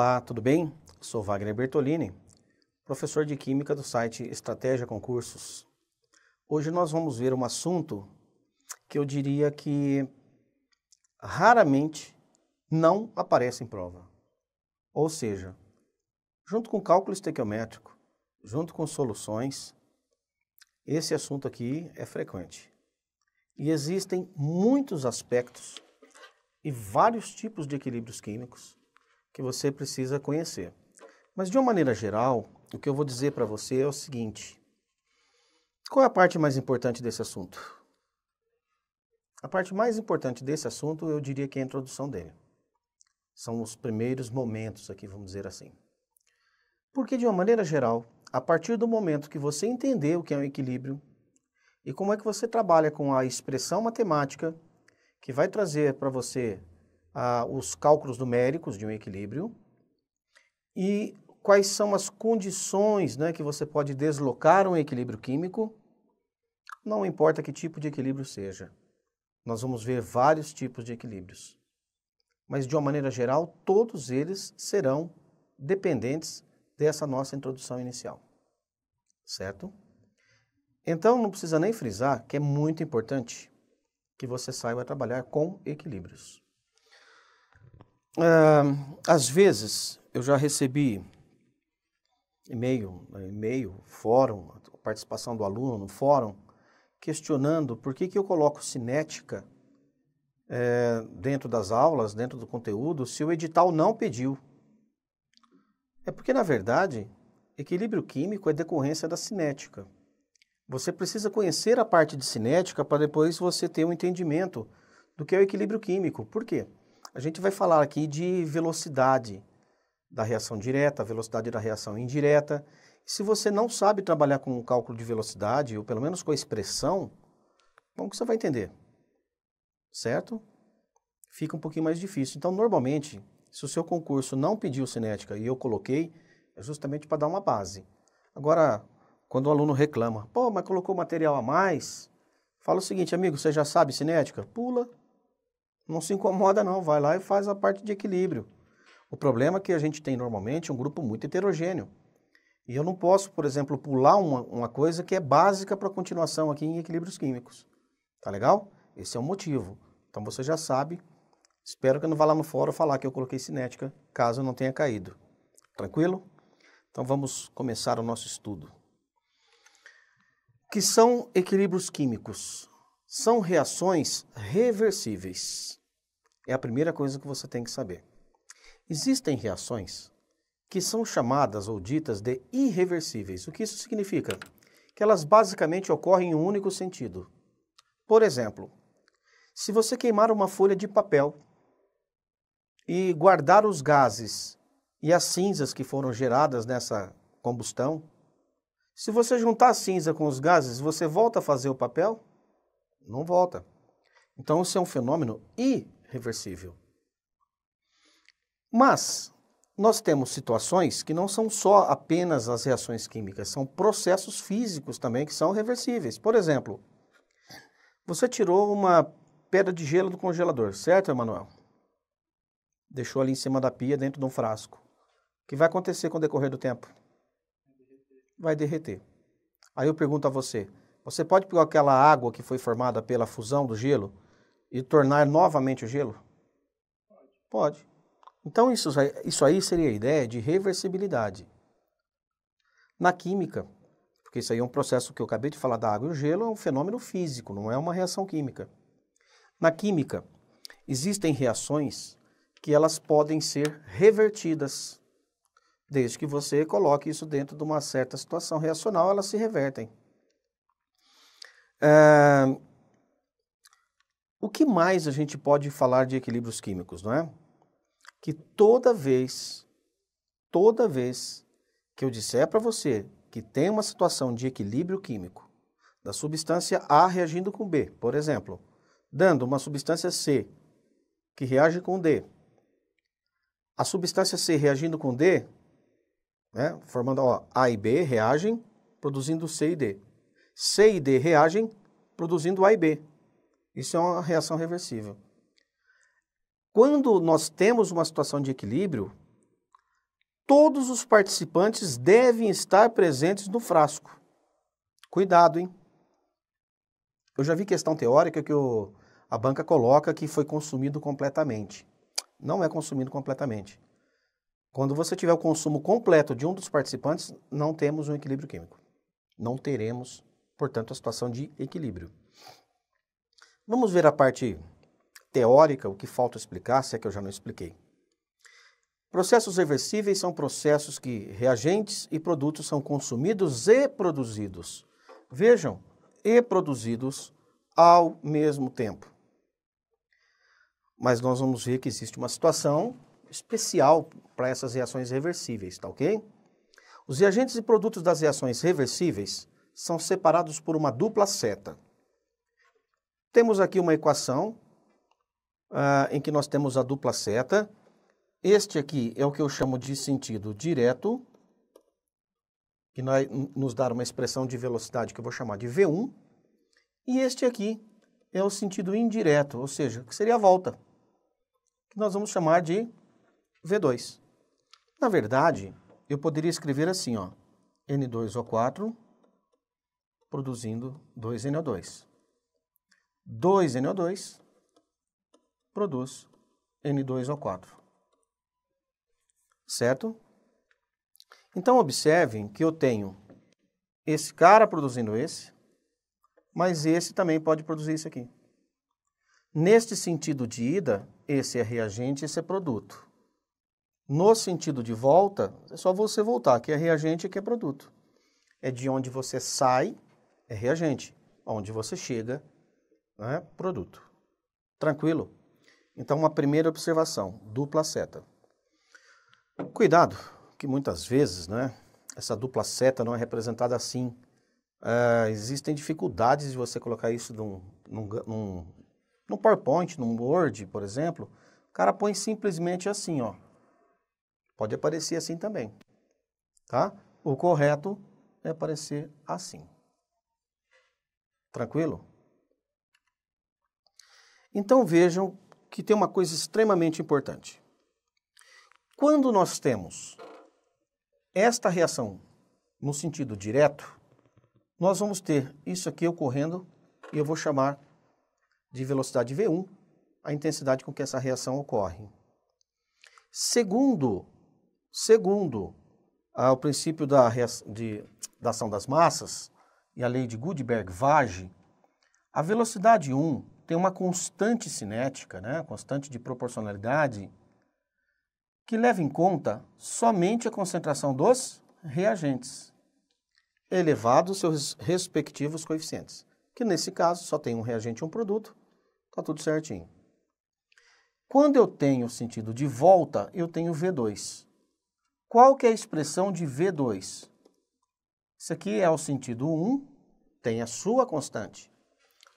Olá, tudo bem? Sou Wagner Bertolini, professor de Química do site Estratégia Concursos. Hoje nós vamos ver um assunto que eu diria que raramente não aparece em prova. Ou seja, junto com cálculo estequiométrico, junto com soluções, esse assunto aqui é frequente. E existem muitos aspectos e vários tipos de equilíbrios químicos que você precisa conhecer. Mas de uma maneira geral, o que eu vou dizer para você é o seguinte: qual é a parte mais importante desse assunto? A parte mais importante desse assunto eu diria que é a introdução dele. São os primeiros momentos aqui, vamos dizer assim. Porque de uma maneira geral, a partir do momento que você entender o que é um equilíbrio e como é que você trabalha com a expressão matemática que vai trazer para você os cálculos numéricos de um equilíbrio e quais são as condições, que você pode deslocar um equilíbrio químico, não importa que tipo de equilíbrio seja. Nós vamos ver vários tipos de equilíbrios. Mas de uma maneira geral, todos eles serão dependentes dessa nossa introdução inicial. Certo? Então não precisa nem frisar que é muito importante que você saiba trabalhar com equilíbrios. Às vezes, eu já recebi e-mail, fórum, participação do aluno no fórum, questionando por que eu coloco cinética dentro das aulas, dentro do conteúdo, se o edital não pediu. É porque, na verdade, equilíbrio químico é decorrência da cinética. Você precisa conhecer a parte de cinética para depois você ter um entendimento do que é o equilíbrio químico. Por quê? A gente vai falar aqui de velocidade da reação direta, velocidade da reação indireta. Se você não sabe trabalhar com o cálculo de velocidade, ou pelo menos com a expressão, como que você vai entender? Certo? Fica um pouquinho mais difícil. Então, normalmente, se o seu concurso não pediu cinética e eu coloquei, é justamente para dar uma base. Agora, quando o aluno reclama, pô, mas colocou material a mais, fala o seguinte: amigo, você já sabe cinética? Pula. Não se incomoda não, vai lá e faz a parte de equilíbrio. O problema é que a gente tem normalmente um grupo muito heterogêneo. E eu não posso, por exemplo, pular uma coisa que é básica para a continuação aqui em equilíbrios químicos. Tá legal? Esse é o motivo. Então você já sabe. Espero que eu não vá lá no fórum falar que eu coloquei cinética, caso não tenha caído. Tranquilo? Então vamos começar o nosso estudo. O que são equilíbrios químicos? São reações reversíveis. É a primeira coisa que você tem que saber. Existem reações que são chamadas ou ditas de irreversíveis. O que isso significa? Que elas basicamente ocorrem em um único sentido. Por exemplo, se você queimar uma folha de papel e guardar os gases e as cinzas que foram geradas nessa combustão, se você juntar a cinza com os gases, você volta a fazer o papel? Não volta. Então, isso é um fenômeno irreversível. Mas nós temos situações que não são só apenas as reações químicas, são processos físicos também que são reversíveis. Por exemplo, você tirou uma pedra de gelo do congelador, certo, Emanuel? Deixou ali em cima da pia, dentro de um frasco. O que vai acontecer com o decorrer do tempo? Vai derreter. Aí eu pergunto a você, você pode pegar aquela água que foi formada pela fusão do gelo e tornar novamente o gelo? Pode. Então isso aí seria a ideia de reversibilidade. Na química, porque isso aí é um processo que eu acabei de falar da água e o gelo, é um fenômeno físico, não é uma reação química. Na química, existem reações que elas podem ser revertidas. Desde que você coloque isso dentro de uma certa situação reacional, elas se revertem. O que mais a gente pode falar de equilíbrios químicos, não é? Que toda vez que eu disser para você que tem uma situação de equilíbrio químico, da substância A reagindo com B, por exemplo, dando uma substância C que reage com D, a substância C reagindo com D, formando A e B reagem, produzindo C e D. C e D reagem, produzindo A e B. Isso é uma reação reversível. Quando nós temos uma situação de equilíbrio, todos os participantes devem estar presentes no frasco. Cuidado, hein? Eu já vi questão teórica que a banca coloca que foi consumido completamente. Não é consumido completamente. Quando você tiver o consumo completo de um dos participantes, não temos um equilíbrio químico. Não teremos, portanto, a situação de equilíbrio. Vamos ver a parte teórica, o que falta explicar, se é que eu já não expliquei. Processos reversíveis são processos que reagentes e produtos são consumidos e produzidos. Vejam, e produzidos ao mesmo tempo. Mas nós vamos ver que existe uma situação especial para essas reações reversíveis, tá ok? Os reagentes e produtos das reações reversíveis são separados por uma dupla seta. Temos aqui uma equação em que nós temos a dupla seta. Este aqui é o que eu chamo de sentido direto, que vai nos dar uma expressão de velocidade que eu vou chamar de V1. E este aqui é o sentido indireto, ou seja, que seria a volta, que nós vamos chamar de V2. Na verdade, eu poderia escrever assim, ó, N2O4 produzindo 2NO2. 2NO2 produz N2O4. Certo? Então, observem que eu tenho esse cara produzindo esse, mas esse também pode produzir isso aqui. Neste sentido de ida, esse é reagente, esse é produto. No sentido de volta, é só você voltar, aqui é reagente e aqui é produto. É de onde você sai, é reagente. Onde você chega, é produto. Tranquilo? Então, uma primeira observação, dupla seta. Cuidado, que muitas vezes, né, essa dupla seta não é representada assim. Existem dificuldades de você colocar isso num PowerPoint, num Word, por exemplo. O cara põe simplesmente assim, ó. Pode aparecer assim também, tá? O correto é aparecer assim. Tranquilo? Então vejam que tem uma coisa extremamente importante. Quando nós temos esta reação no sentido direto, nós vamos ter isso aqui ocorrendo e eu vou chamar de velocidade V1, a intensidade com que essa reação ocorre. Segundo o princípio da ação das massas e a lei de Gutenberg-Wage, a velocidade 1 tem uma constante cinética, né, constante de proporcionalidade, que leva em conta somente a concentração dos reagentes, elevado aos seus respectivos coeficientes, que nesse caso só tem um reagente e um produto, está tudo certinho. Quando eu tenho o sentido de volta, eu tenho V2. Qual que é a expressão de V2? Isso aqui é o sentido 1, tem a sua constante.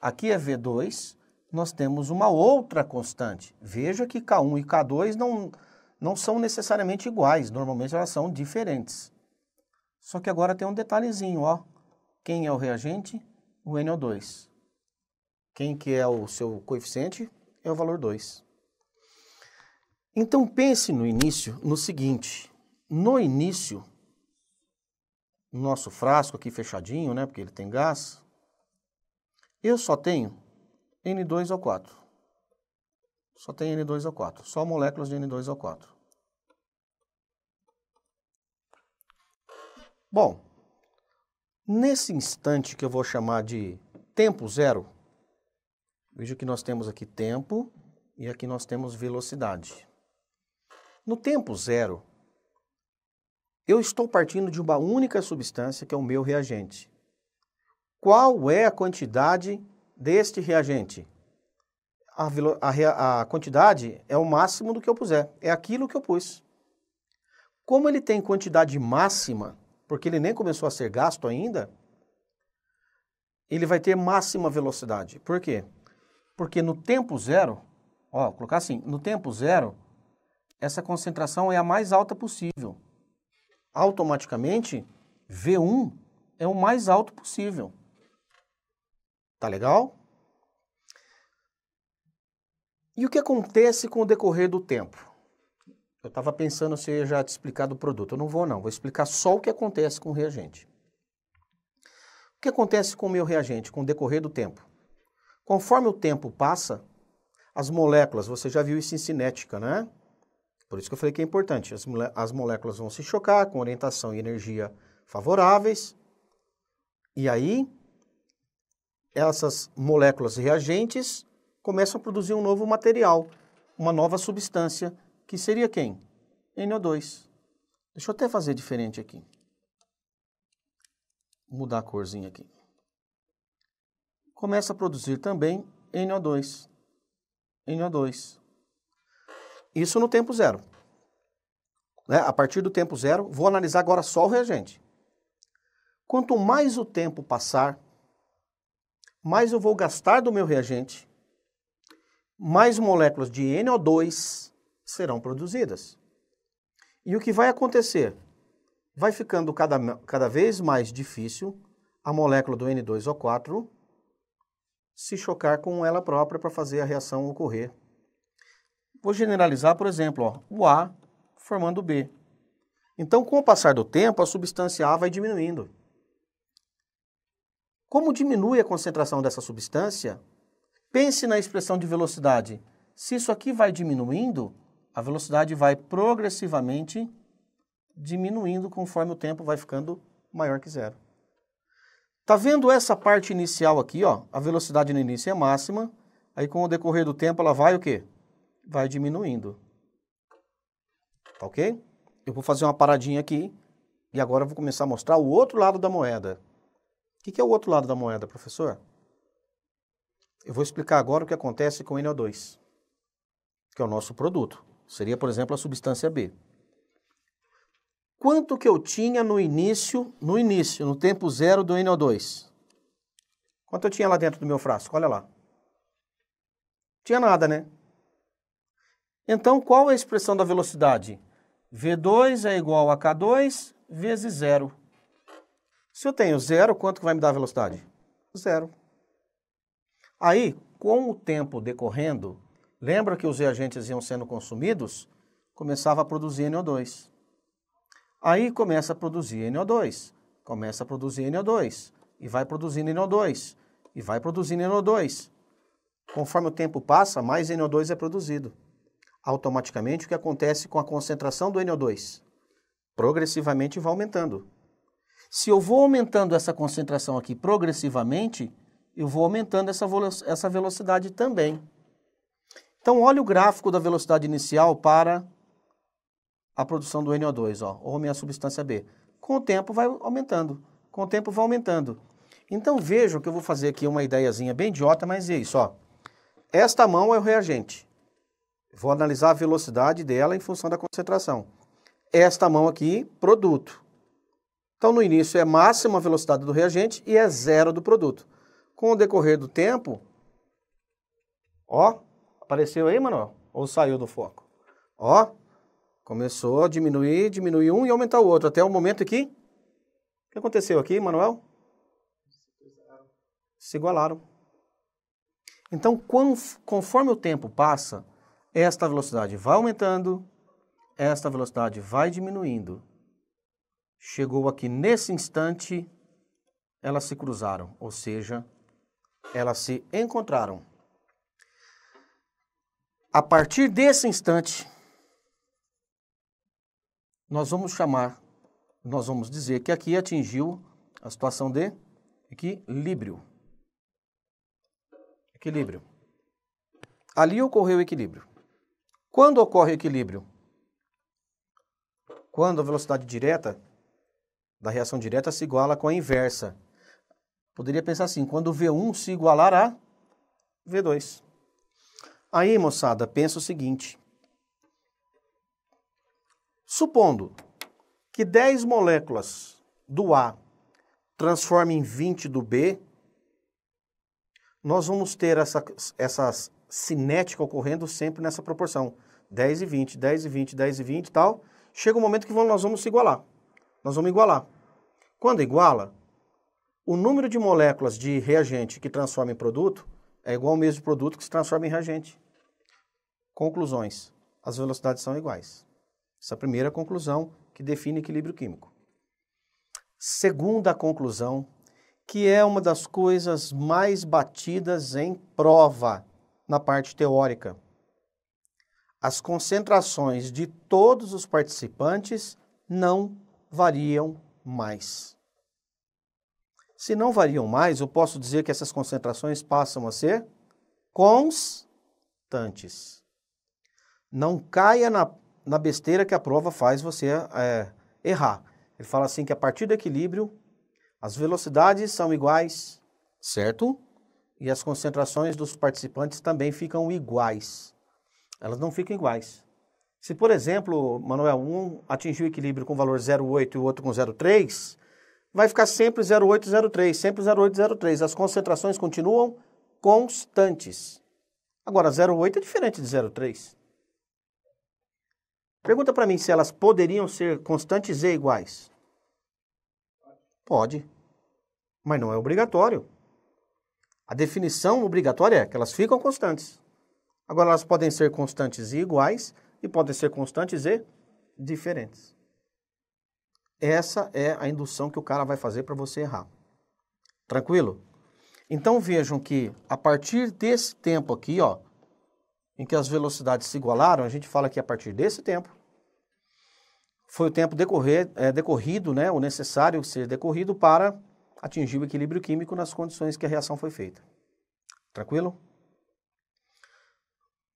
Aqui é V2, nós temos uma outra constante. Veja que K1 e K2 não são necessariamente iguais, normalmente elas são diferentes. Só que agora tem um detalhezinho, ó. Quem é o reagente? O NO2. Quem que é o seu coeficiente? É o valor 2. Então pense no início no seguinte, no início, no nosso frasco aqui fechadinho, né, porque ele tem gás, eu só tenho N2O4. Só tem N2O4, só moléculas de N2O4. Bom, nesse instante que eu vou chamar de tempo zero, veja que nós temos aqui tempo e aqui nós temos velocidade. No tempo zero, eu estou partindo de uma única substância que é o meu reagente. Qual é a quantidade deste reagente? A quantidade é o máximo do que eu puser, é aquilo que eu pus. Como ele tem quantidade máxima, porque ele nem começou a ser gasto ainda, ele vai ter máxima velocidade. Por quê? Porque no tempo zero, ó, vou colocar assim, no tempo zero, essa concentração é a mais alta possível. Automaticamente, V1 é o mais alto possível. Tá legal? E o que acontece com o decorrer do tempo? Eu estava pensando se eu ia já te explicar do produto. Eu não vou, não. Vou explicar só o que acontece com o reagente. O que acontece com o meu reagente com o decorrer do tempo? Conforme o tempo passa, as moléculas, você já viu isso em cinética, né? Por isso que eu falei que é importante. As moléculas vão se chocar com orientação e energia favoráveis. E aí, essas moléculas reagentes começam a produzir um novo material, uma nova substância, que seria quem? NO2. Deixa eu até fazer diferente aqui. Vou mudar a corzinha aqui. Começa a produzir também NO2. NO2. Isso no tempo zero. Né? A partir do tempo zero, vou analisar agora só o reagente. Quanto mais o tempo passar, mais eu vou gastar do meu reagente, mais moléculas de NO2 serão produzidas. E o que vai acontecer? Vai ficando cada vez mais difícil a molécula do N2O4 se chocar com ela própria para fazer a reação ocorrer. Vou generalizar, por exemplo, ó, o A formando o B. Então, com o passar do tempo, a substância A vai diminuindo. Como diminui a concentração dessa substância, pense na expressão de velocidade. Se isso aqui vai diminuindo, a velocidade vai progressivamente diminuindo conforme o tempo vai ficando maior que zero. Tá vendo essa parte inicial aqui, ó? A velocidade no início é máxima, aí com o decorrer do tempo ela vai o quê? Vai diminuindo. Tá ok? Eu vou fazer uma paradinha aqui e agora eu vou começar a mostrar o outro lado da moeda. O que é o outro lado da moeda, professor? Eu vou explicar agora o que acontece com o NO2, que é o nosso produto. Seria, por exemplo, a substância B. Quanto que eu tinha no início, no tempo zero do NO2? Quanto eu tinha lá dentro do meu frasco? Olha lá. Tinha nada, né? Então, qual é a expressão da velocidade? V2 é igual a K2 vezes zero. Se eu tenho zero, quanto que vai me dar a velocidade? Zero. Aí, com o tempo decorrendo, lembra que os reagentes iam sendo consumidos? Começava a produzir NO2. Aí começa a produzir NO2, começa a produzir NO2, e vai produzindo NO2, e vai produzindo NO2. Conforme o tempo passa, mais NO2 é produzido. Automaticamente, o que acontece com a concentração do NO2? Progressivamente vai aumentando. Se eu vou aumentando essa concentração aqui progressivamente, eu vou aumentando essa velocidade também. Então, olha o gráfico da velocidade inicial para a produção do NO2, ó, ou minha substância B. Com o tempo vai aumentando, com o tempo vai aumentando. Então vejam que eu vou fazer aqui uma ideiazinha bem idiota, mas é isso, ó. Esta mão é o reagente. Vou analisar a velocidade dela em função da concentração. Esta mão aqui, produto. Então no início é máxima a velocidade do reagente e é zero do produto. Com o decorrer do tempo, ó, apareceu aí, Manuel? Ou saiu do foco? Ó, começou a diminuir um e aumentar o outro, até o momento aqui. O que aconteceu aqui, Manuel? Se igualaram. Então, conforme o tempo passa, esta velocidade vai aumentando, esta velocidade vai diminuindo. Chegou aqui nesse instante, elas se cruzaram, ou seja, elas se encontraram. A partir desse instante, nós vamos dizer que aqui atingiu a situação de equilíbrio. Equilíbrio. Ali ocorreu o equilíbrio. Quando ocorre o equilíbrio? Quando a velocidade direta da reação direta se iguala com a inversa. Poderia pensar assim, quando V1 se igualar a V2. Aí, moçada, pensa o seguinte. Supondo que 10 moléculas do A transformem em 20 do B, nós vamos ter essa cinética ocorrendo sempre nessa proporção. 10 e 20, 10 e 20, 10 e 20 e tal. Chega um momento que nós vamos se igualar. Nós vamos igualar. Quando iguala, o número de moléculas de reagente que transforma em produto é igual ao mesmo produto que se transforma em reagente. Conclusões. As velocidades são iguais. Essa é a primeira conclusão que define equilíbrio químico. Segunda conclusão, que é uma das coisas mais batidas em prova na parte teórica. As concentrações de todos os participantes não variam mais. Se não variam mais, eu posso dizer que essas concentrações passam a ser constantes. Não caia na besteira que a prova faz você errar. Ele fala assim que a partir do equilíbrio, as velocidades são iguais, certo? E as concentrações dos participantes também ficam iguais. Elas não ficam iguais. Se, por exemplo, Manuel, um atingiu o equilíbrio com valor 0,8 e o outro com 0,3, vai ficar sempre 0,8, 0,3, sempre 0,8, 0,3. As concentrações continuam constantes. Agora, 0,8 é diferente de 0,3. Pergunta para mim se elas poderiam ser constantes e iguais. Pode, mas não é obrigatório. A definição obrigatória é que elas ficam constantes. Agora, elas podem ser constantes e iguais e podem ser constantes e diferentes. Essa é a indução que o cara vai fazer para você errar. Tranquilo? Então vejam que a partir desse tempo aqui, ó, em que as velocidades se igualaram, a gente fala que a partir desse tempo foi o tempo decorrido, né, o necessário ser decorrido para atingir o equilíbrio químico nas condições que a reação foi feita. Tranquilo?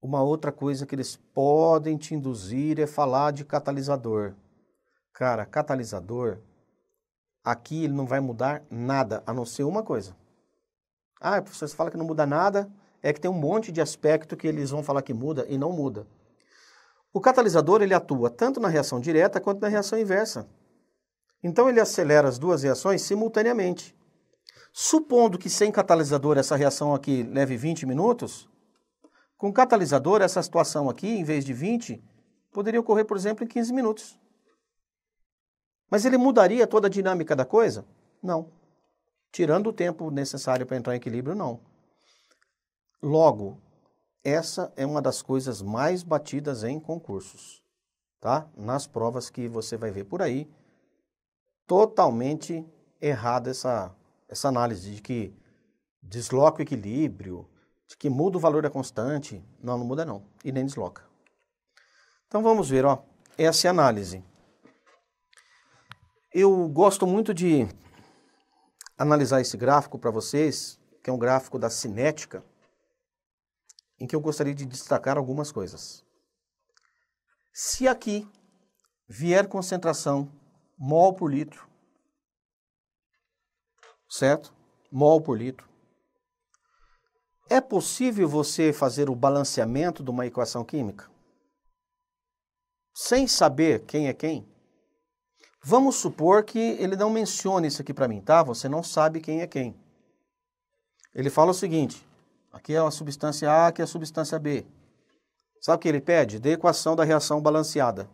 Uma outra coisa que eles podem te induzir é falar de catalisador. Cara, catalisador, aqui ele não vai mudar nada, a não ser uma coisa. Ah, professor, você fala que não muda nada, é que tem um monte de aspecto que eles vão falar que muda e não muda. O catalisador, ele atua tanto na reação direta quanto na reação inversa. Então ele acelera as duas reações simultaneamente. Supondo que sem catalisador essa reação aqui leve 20 minutos, com catalisador essa situação aqui, em vez de 20, poderia ocorrer, por exemplo, em 15 minutos. Mas ele mudaria toda a dinâmica da coisa? Não. Tirando o tempo necessário para entrar em equilíbrio, não. Logo, essa é uma das coisas mais batidas em concursos, tá? Nas provas que você vai ver por aí, totalmente errada essa análise de que desloca o equilíbrio, de que muda o valor da constante. Não, não muda não, e nem desloca. Então vamos ver, ó, essa é a análise. Eu gosto muito de analisar esse gráfico para vocês, que é um gráfico da cinética, em que eu gostaria de destacar algumas coisas. Se aqui vier concentração mol por litro, certo? Mol por litro. É possível você fazer o balanceamento de uma equação química sem saber quem é quem? Vamos supor que ele não mencione isso aqui para mim, tá? Você não sabe quem é quem. Ele fala o seguinte: aqui é a substância A, aqui é a substância B. Sabe o que ele pede? Dê a equação da reação balanceada.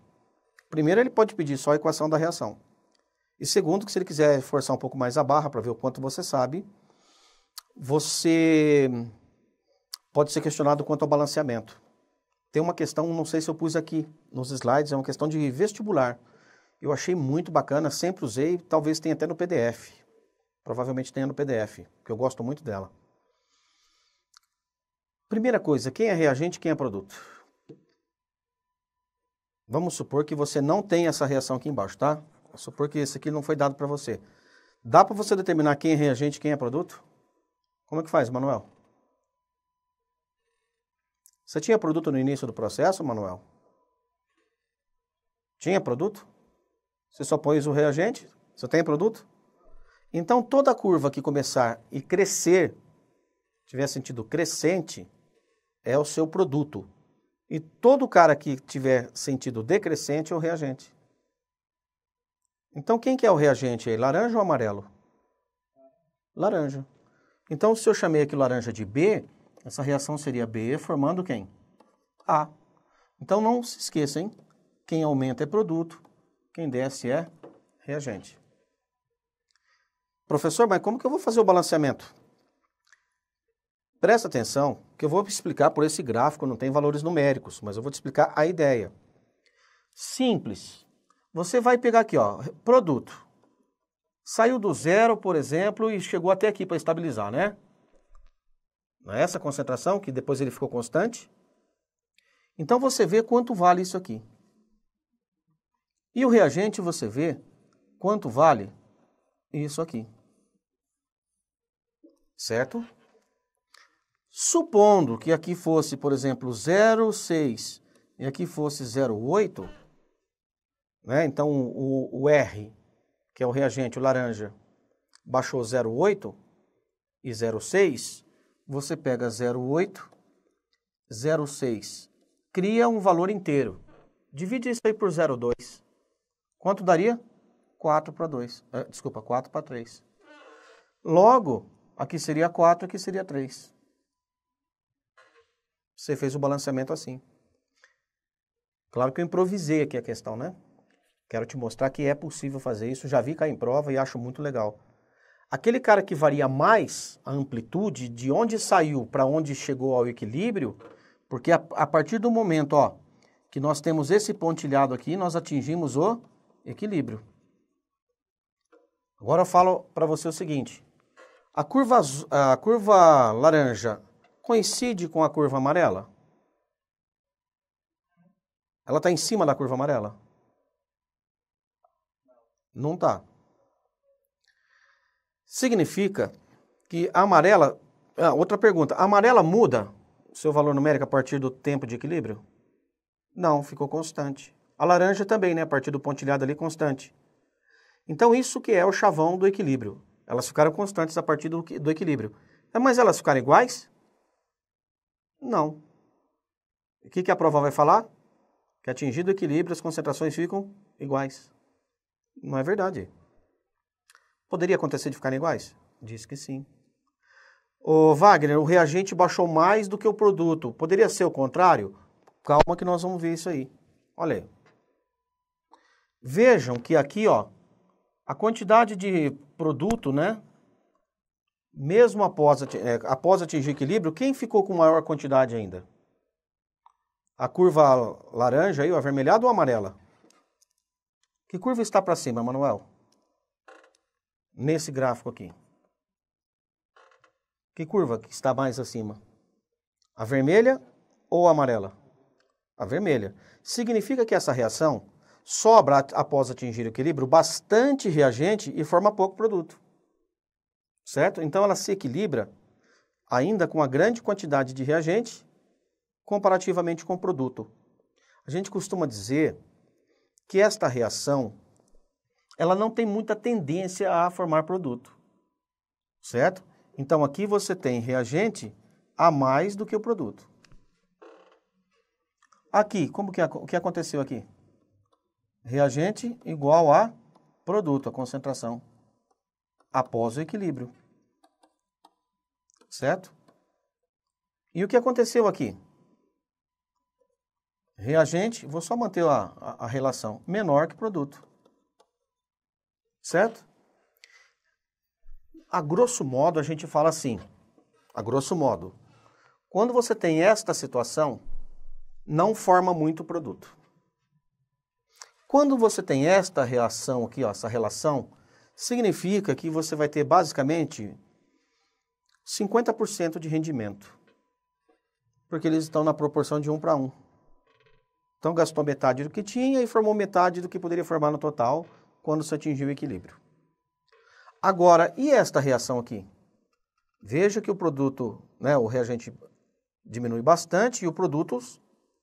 Primeiro, ele pode pedir só a equação da reação. E segundo, que se ele quiser forçar um pouco mais a barra para ver o quanto você sabe, você pode ser questionado quanto ao balanceamento. Tem uma questão, não sei se eu pus aqui nos slides, é uma questão de vestibular. Eu achei muito bacana, sempre usei, talvez tenha até no PDF. Provavelmente tenha no PDF, porque eu gosto muito dela. Primeira coisa, quem é reagente e quem é produto? Vamos supor que você não tem essa reação aqui embaixo, tá? Vamos supor que esse aqui não foi dado para você. Dá para você determinar quem é reagente e quem é produto? Como é que faz, Manuel? Você tinha produto no início do processo, Manuel? Tinha produto? Você só pôs o reagente? Você tem produto? Então, toda curva que começar e crescer, tiver sentido crescente, é o seu produto. E todo cara que tiver sentido decrescente é o reagente. Então, quem que é o reagente aí? Laranja ou amarelo? Laranja. Então, se eu chamei aqui laranja de B, essa reação seria B formando quem? A. Então, não se esqueça, hein? Quem aumenta é produto, quem desce é reagente. Professor, mas como que eu vou fazer o balanceamento? Presta atenção, que eu vou explicar por esse gráfico, não tem valores numéricos, mas eu vou te explicar a ideia. Simples. Você vai pegar aqui, ó, produto. Saiu do zero, por exemplo, e chegou até aqui para estabilizar, né? Não é essa concentração, que depois ele ficou constante. Então você vê quanto vale isso aqui. E o reagente você vê quanto vale isso aqui. Certo? Supondo que aqui fosse, por exemplo, 0,6 e aqui fosse 0,8, né? Então o R, que é o reagente, o laranja, baixou 0,8 e 0,6, você pega 0,8, 0,6, cria um valor inteiro. Divide isso aí por 0,2. Quanto daria? 4 para 2. Desculpa, 4 para 3. Logo, aqui seria 4, aqui seria 3. Você fez o balanceamento assim. Claro que eu improvisei aqui a questão, né? Quero te mostrar que é possível fazer isso. Já vi cair em prova e acho muito legal. Aquele cara que varia mais a amplitude de onde saiu para onde chegou ao equilíbrio, porque a partir do momento, ó, que nós temos esse pontilhado aqui, nós atingimos o equilíbrio. Agora eu falo para você o seguinte. A curva laranja coincide com a curva amarela? Ela está em cima da curva amarela? Não está. Significa que a amarela... outra pergunta. A amarela muda o seu valor numérico a partir do tempo de equilíbrio? Não, ficou constante. A laranja também, né? A partir do pontilhado ali, constante. Então isso que é o chavão do equilíbrio. Elas ficaram constantes a partir do equilíbrio. Mas elas ficaram iguais? Não. O que a prova vai falar? Que atingido o equilíbrio, as concentrações ficam iguais. Não é verdade. Poderia acontecer de ficarem iguais? Diz que sim. Ô Wagner, o reagente baixou mais do que o produto. Poderia ser o contrário? Calma que nós vamos ver isso aí. Olha aí. Vejam que aqui, ó, a quantidade de produto, né? Mesmo após atingir equilíbrio, quem ficou com maior quantidade ainda? A curva laranja aí, o avermelhado ou amarela? Que curva está para cima, Manuel? Nesse gráfico aqui. Que curva que está mais acima? A vermelha ou a amarela? A vermelha. Significa que essa reação sobra, após atingir o equilíbrio, bastante reagente e forma pouco produto. Certo? Então ela se equilibra ainda com uma grande quantidade de reagente comparativamente com o produto. A gente costuma dizer que esta reação ela não tem muita tendência a formar produto. Certo? Então aqui você tem reagente a mais do que o produto. Aqui, o que aconteceu aqui? Reagente igual a produto, a concentração, após o equilíbrio. Certo? E o que aconteceu aqui? Reagente, vou só manter a relação, menor que produto. Certo? A grosso modo, a gente fala assim, a grosso modo, quando você tem esta situação, não forma muito produto. Quando você tem esta reação aqui, ó, essa relação, significa que você vai ter basicamente 50% de rendimento. Porque eles estão na proporção de 1 para 1. Então gastou metade do que tinha e formou metade do que poderia formar no total quando se atingiu o equilíbrio. Agora, e esta reação aqui? Veja que o produto, né, o reagente diminui bastante e o produto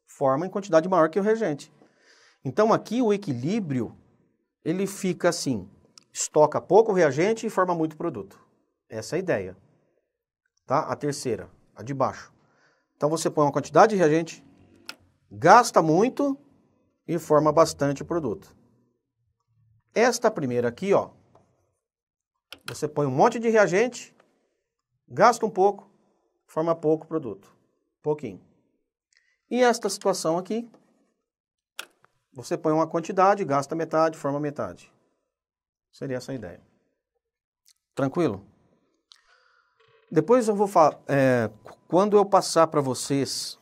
forma em quantidade maior que o reagente. Então aqui o equilíbrio, ele fica assim, estoca pouco reagente e forma muito produto. Essa é a ideia. Tá? A terceira, a de baixo. Então você põe uma quantidade de reagente, gasta muito e forma bastante produto. Esta primeira aqui, ó, você põe um monte de reagente, gasta um pouco, forma pouco produto. Pouquinho. E esta situação aqui, você põe uma quantidade, gasta metade, forma metade. Seria essa a ideia. Tranquilo? Depois eu vou falar, quando eu passar para vocês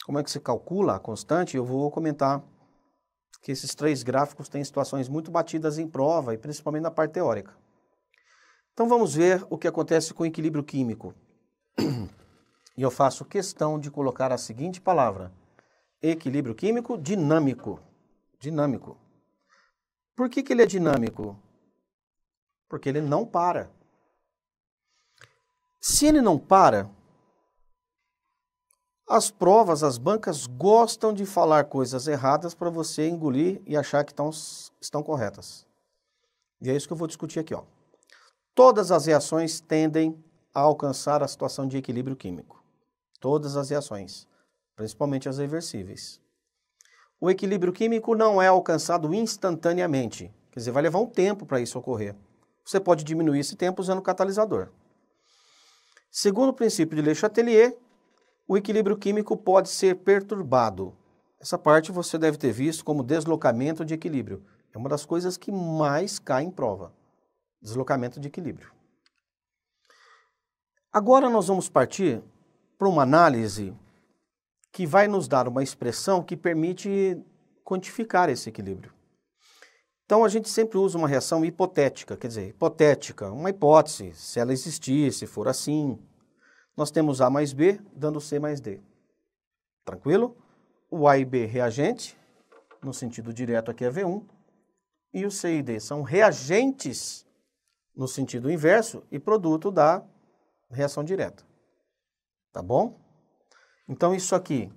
como é que se calcula a constante, eu vou comentar que esses 3 gráficos têm situações muito batidas em prova, e principalmente na parte teórica. Então vamos ver o que acontece com o equilíbrio químico. E eu faço questão de colocar a seguinte palavra: equilíbrio químico dinâmico. Dinâmico. Por que ele é dinâmico? Porque ele não para. Se ele não para, as provas, as bancas gostam de falar coisas erradas para você engolir e achar que estão corretas. E é isso que eu vou discutir aqui, ó. Todas as reações tendem a alcançar a situação de equilíbrio químico. Todas as reações, principalmente as reversíveis. O equilíbrio químico não é alcançado instantaneamente, quer dizer, vai levar um tempo para isso ocorrer. Você pode diminuir esse tempo usando o catalisador. Segundo o princípio de Le Chatelier, o equilíbrio químico pode ser perturbado. Essa parte você deve ter visto como deslocamento de equilíbrio. É uma das coisas que mais cai em prova. Deslocamento de equilíbrio. Agora nós vamos partir para uma análise que vai nos dar uma expressão que permite quantificar esse equilíbrio. Então a gente sempre usa uma reação hipotética, quer dizer, hipotética, uma hipótese, se ela existir, se for assim. Nós temos A mais B dando C mais D. Tranquilo? O A e B reagente, no sentido direto aqui é V1, e o C e D são reagentes no sentido inverso e produto da reação direta. Tá bom? Então isso aqui,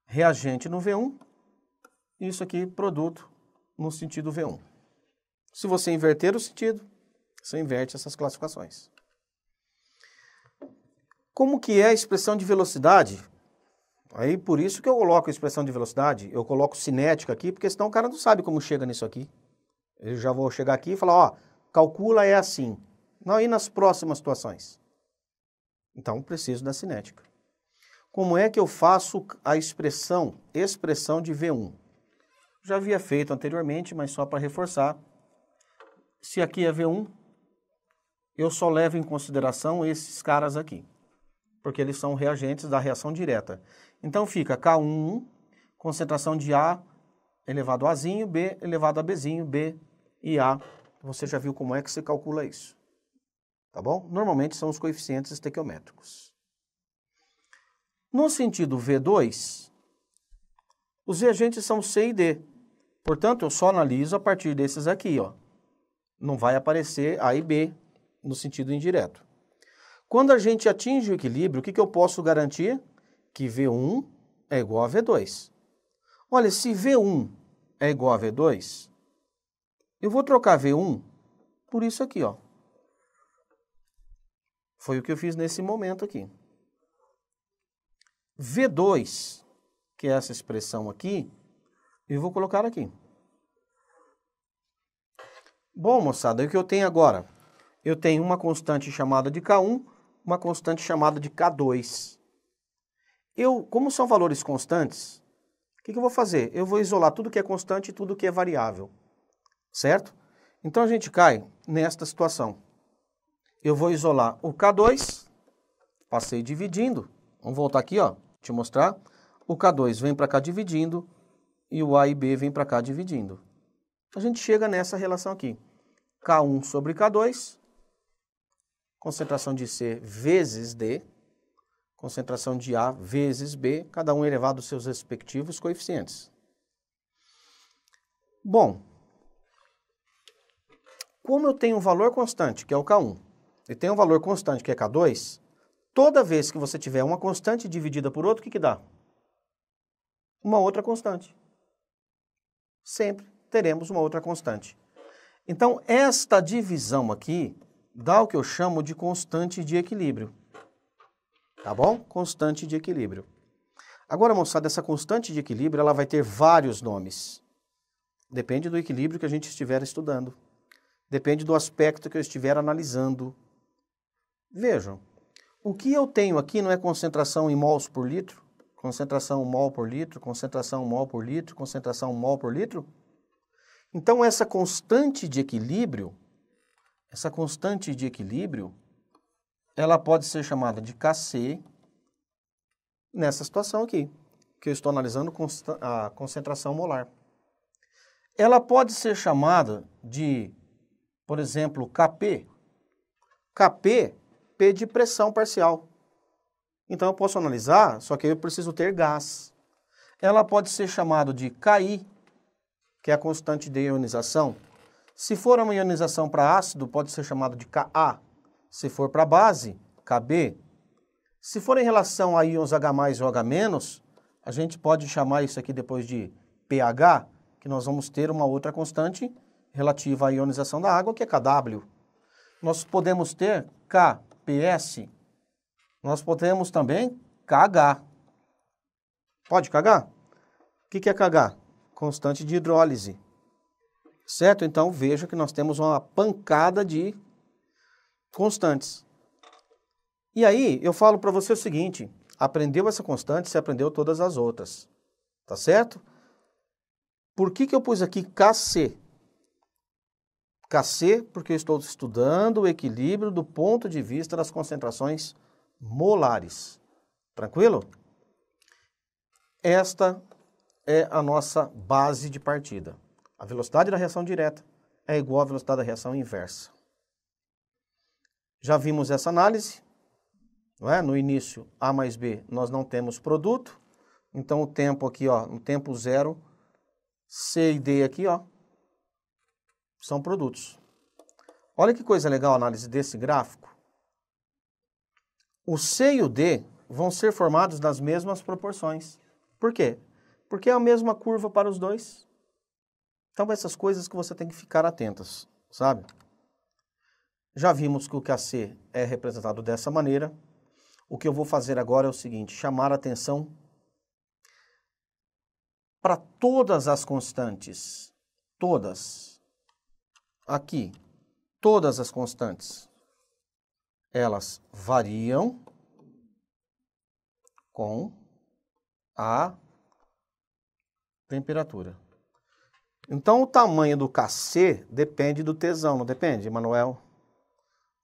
reagente no V1, e isso aqui, produto no sentido V1. Se você inverter o sentido, você inverte essas classificações. Como que é a expressão de velocidade? Aí por isso que eu coloco a expressão de velocidade, eu coloco cinética aqui, porque senão o cara não sabe como chega nisso aqui. Eu já vou chegar aqui e falar, ó, calcula é assim. Não, e nas próximas situações? Então, preciso da cinética. Como é que eu faço a expressão de V1? Já havia feito anteriormente, mas só para reforçar. Se aqui é V1, eu só levo em consideração esses caras aqui, porque eles são reagentes da reação direta. Então fica K1, concentração de A elevado a Azinho, B elevado a Bzinho, B e A. Você já viu como é que você calcula isso. Tá bom? Normalmente são os coeficientes estequiométricos. No sentido V2, os reagentes são C e D. Portanto, eu só analiso a partir desses aqui, ó. Não vai aparecer A e B no sentido indireto. Quando a gente atinge o equilíbrio, o que eu posso garantir? Que V1 é igual a V2. Olha, se V1 é igual a V2, eu vou trocar V1 por isso aqui, ó. Foi o que eu fiz nesse momento aqui. V2, que é essa expressão aqui, eu vou colocar aqui. Bom, moçada, o que eu tenho agora? Eu tenho uma constante chamada de K1, uma constante chamada de K2. Como são valores constantes, o que eu vou fazer? Eu vou isolar tudo que é constante e tudo que é variável, certo? Então a gente cai nesta situação. Eu vou isolar o K2, passei dividindo. Vamos voltar aqui, ó, te mostrar. O K2 vem para cá dividindo e o A e B vem para cá dividindo. A gente chega nessa relação aqui. K1 sobre K2, concentração de C vezes D, concentração de A vezes B, cada um elevado aos seus respectivos coeficientes. Bom, como eu tenho um valor constante, que é o K1, e tenho um valor constante, que é K2, toda vez que você tiver uma constante dividida por outra, o que dá? Uma outra constante. Sempre teremos uma outra constante. Então, esta divisão aqui dá o que eu chamo de constante de equilíbrio. Tá bom? Constante de equilíbrio. Agora, moçada, essa constante de equilíbrio ela vai ter vários nomes. Depende do equilíbrio que a gente estiver estudando. Depende do aspecto que eu estiver analisando. Vejam, o que eu tenho aqui não é concentração em mols por litro? Concentração mol por litro, concentração mol por litro, concentração mol por litro? Então, essa constante de equilíbrio, ela pode ser chamada de Kc nessa situação aqui. que eu estou analisando a concentração molar. Ela pode ser chamada de, por exemplo, Kp. Kp, P de pressão parcial. Então eu posso analisar, só que eu preciso ter gás. Ela pode ser chamada de Ki, que é a constante de ionização. Se for uma ionização para ácido, pode ser chamado de Ka. Se for para base, Kb. Se for em relação a íons H+, ou H-, a gente pode chamar isso aqui depois de pH, que nós vamos ter uma outra constante relativa à ionização da água, que é Kw. Nós podemos ter Kps. Nós podemos também Kh. Pode Kh? O que é Kh? Constante de hidrólise. Certo? Então veja que nós temos uma pancada de constantes. E aí eu falo para você o seguinte, aprendeu essa constante, você aprendeu todas as outras. Tá certo? Por que eu pus aqui Kc? Kc porque eu estou estudando o equilíbrio do ponto de vista das concentrações molares. Tranquilo? Esta é a nossa base de partida. A velocidade da reação direta é igual à velocidade da reação inversa. Já vimos essa análise, não é? No início, A mais B, nós não temos produto. Então o tempo aqui, ó, no tempo zero, C e D aqui, ó, são produtos. Olha que coisa legal a análise desse gráfico. O C e o D vão ser formados nas mesmas proporções. Por quê? Porque é a mesma curva para os dois. Então, essas coisas que você tem que ficar atentas, sabe? Já vimos que o Kc é representado dessa maneira. O que eu vou fazer agora é o seguinte, chamar a atenção para todas as constantes. Todas. Aqui. Todas as constantes. Elas variam com a temperatura. Então, o tamanho do Kc depende do tesão, não depende, Emanuel?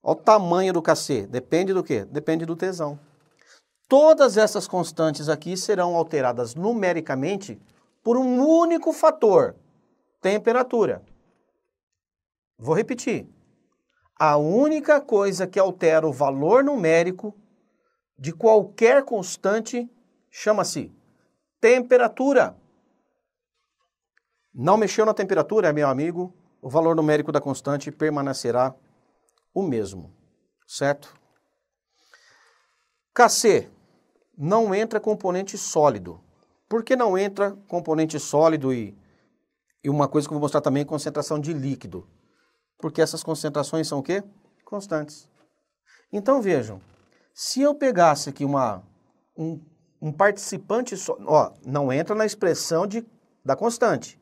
Olha o tamanho do Kc. Depende do quê? Depende do tesão. Todas essas constantes aqui serão alteradas numericamente por um único fator, temperatura. Vou repetir. A única coisa que altera o valor numérico de qualquer constante chama-se temperatura. Não mexeu na temperatura, meu amigo, o valor numérico da constante permanecerá o mesmo, certo? Kc, não entra componente sólido. Por que não entra componente sólido e uma coisa que eu vou mostrar também, concentração de líquido? Porque essas concentrações são o quê? Constantes. Então vejam, se eu pegasse aqui um participante, ó, não entra na expressão da constante.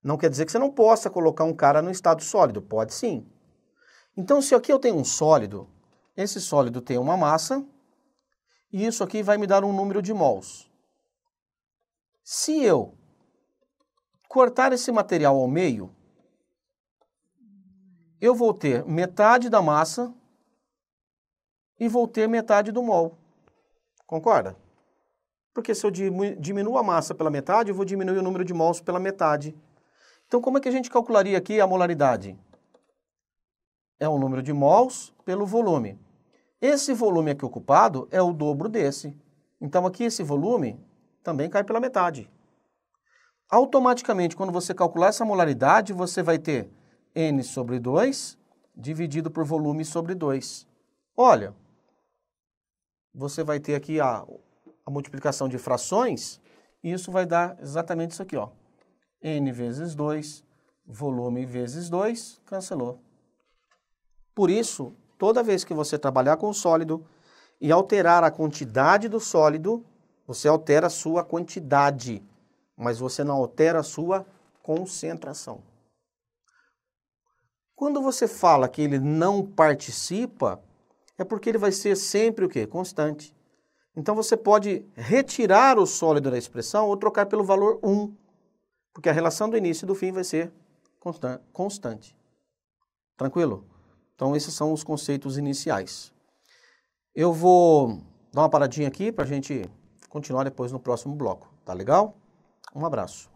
Não quer dizer que você não possa colocar um cara no estado sólido, pode sim. Então se aqui eu tenho um sólido, esse sólido tem uma massa, e isso aqui vai me dar um número de mols. Se eu cortar esse material ao meio, eu vou ter metade da massa e vou ter metade do mol. Concorda? Porque se eu diminuo a massa pela metade, eu vou diminuir o número de mols pela metade. Então, como é que a gente calcularia aqui a molaridade? É o número de mols pelo volume. Esse volume aqui ocupado é o dobro desse. Então, aqui esse volume também cai pela metade. Automaticamente, quando você calcular essa molaridade, você vai ter N sobre 2 dividido por volume sobre 2. Olha, você vai ter aqui a multiplicação de frações e isso vai dar exatamente isso aqui, ó. N vezes 2, volume vezes 2, cancelou. Por isso, toda vez que você trabalhar com o sólido e alterar a quantidade do sólido, você altera a sua quantidade, mas você não altera a sua concentração. Quando você fala que ele não participa, é porque ele vai ser sempre o quê? Constante. Então você pode retirar o sólido da expressão ou trocar pelo valor 1, porque a relação do início e do fim vai ser constante. Tranquilo? Então esses são os conceitos iniciais. Eu vou dar uma paradinha aqui para a gente continuar depois no próximo bloco. Tá legal? Um abraço.